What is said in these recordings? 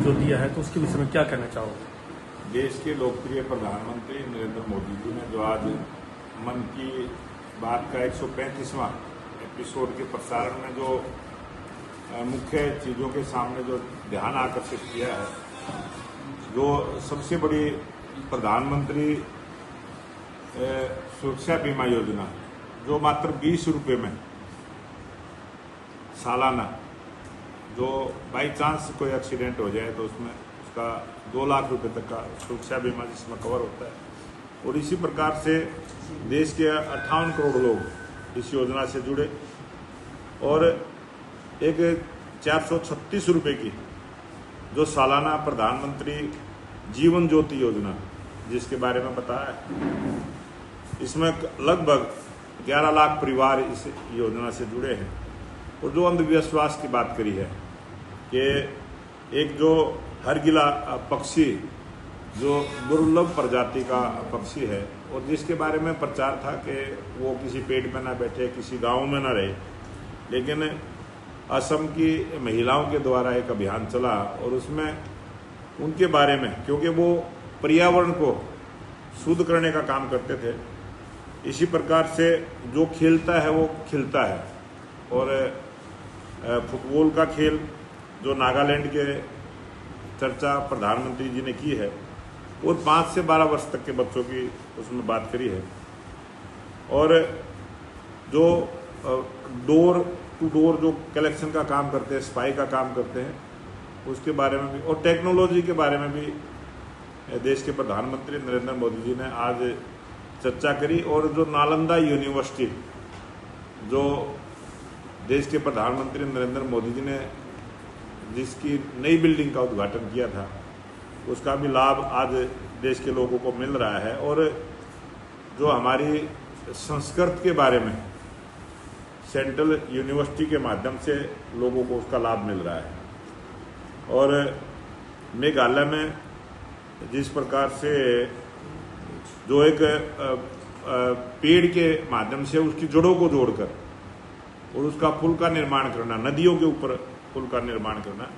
जो दिया है, तो उसके विषय में क्या कहना चाहोगे? देश के लोकप्रिय प्रधानमंत्री नरेंद्र मोदी जी ने जो आज मन की बात का 135वां एपिसोड के प्रसारण में जो मुख्य चीज़ों के सामने जो ध्यान आकर्षित किया है, जो सबसे बड़ी प्रधानमंत्री सुरक्षा बीमा योजना, जो मात्र 20 रुपये में सालाना, जो बाई चांस कोई एक्सीडेंट हो जाए तो उसमें उसका 2 लाख रुपए तक का सुरक्षा बीमा जिसमें कवर होता है। और इसी प्रकार से देश के 58 करोड़ लोग इस योजना से जुड़े और एक 436 रुपये की जो सालाना प्रधानमंत्री जीवन ज्योति योजना जिसके बारे में बताया है, इसमें लगभग 11 लाख परिवार इस योजना से जुड़े हैं। और जो अंधविश्वास की बात करी है कि एक जो हरगिला पक्षी जो दुर्लभ प्रजाति का पक्षी है और जिसके बारे में प्रचार था कि वो किसी पेड़ पे ना बैठे, किसी गांव में ना रहे, लेकिन असम की महिलाओं के द्वारा एक अभियान चला और उसमें उनके बारे में, क्योंकि वो पर्यावरण को शुद्ध करने का काम करते थे, इसी प्रकार से जो खेलता है वो खिलता है। और फुटबॉल का खेल जो नागालैंड के चर्चा प्रधानमंत्री जी ने की है और 5 से 12 वर्ष तक के बच्चों की उसमें बात करी है। और जो डोर टू डोर जो कलेक्शन का काम करते हैं, स्पाई का काम करते हैं, उसके बारे में भी, और टेक्नोलॉजी के बारे में भी देश के प्रधानमंत्री नरेंद्र मोदी जी ने आज चर्चा करी। और जो नालंदा यूनिवर्सिटी जो देश के प्रधानमंत्री नरेंद्र मोदी जी ने जिसकी नई बिल्डिंग का उद्घाटन किया था, उसका भी लाभ आज देश के लोगों को मिल रहा है। और जो हमारी संस्कृत के बारे में सेंट्रल यूनिवर्सिटी के माध्यम से लोगों को उसका लाभ मिल रहा है। और मेघालय में जिस प्रकार से जो एक पेड़ के माध्यम से उसकी जड़ों को जोड़कर और उसका पुल का निर्माण करना, नदियों के ऊपर पुल का निर्माण करना,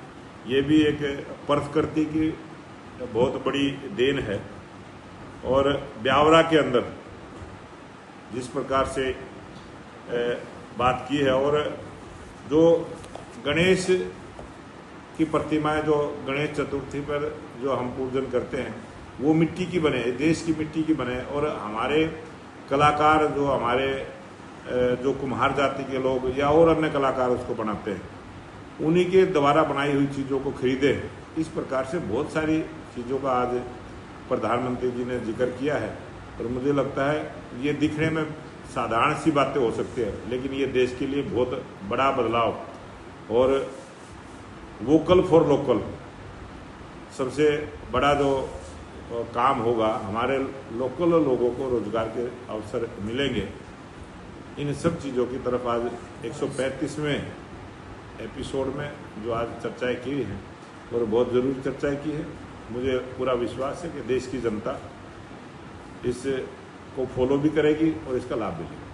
ये भी एक प्रकृति की बहुत बड़ी देन है। और ब्यावरा के अंदर जिस प्रकार से बात की है, और जो गणेश की प्रतिमाएं जो गणेश चतुर्थी पर जो हम पूजन करते हैं वो मिट्टी की बने, देश की मिट्टी की बने। और हमारे कलाकार जो हमारे जो कुम्हार जाति के लोग या और अन्य कलाकार उसको बनाते हैं, उन्हीं के द्वारा बनाई हुई चीज़ों को खरीदें। इस प्रकार से बहुत सारी चीज़ों का आज प्रधानमंत्री जी ने जिक्र किया है। और मुझे लगता है ये दिखने में साधारण सी बातें हो सकती है, लेकिन ये देश के लिए बहुत बड़ा बदलाव और वोकल फॉर लोकल सबसे बड़ा जो काम होगा। हमारे लोकल लोगों को रोजगार के अवसर मिलेंगे। इन सब चीज़ों की तरफ आज 135वें एपिसोड में जो आज चर्चाएं की हैं और बहुत ज़रूरी चर्चाएं की है, मुझे पूरा विश्वास है कि देश की जनता इसको फॉलो भी करेगी और इसका लाभ भी लेगी।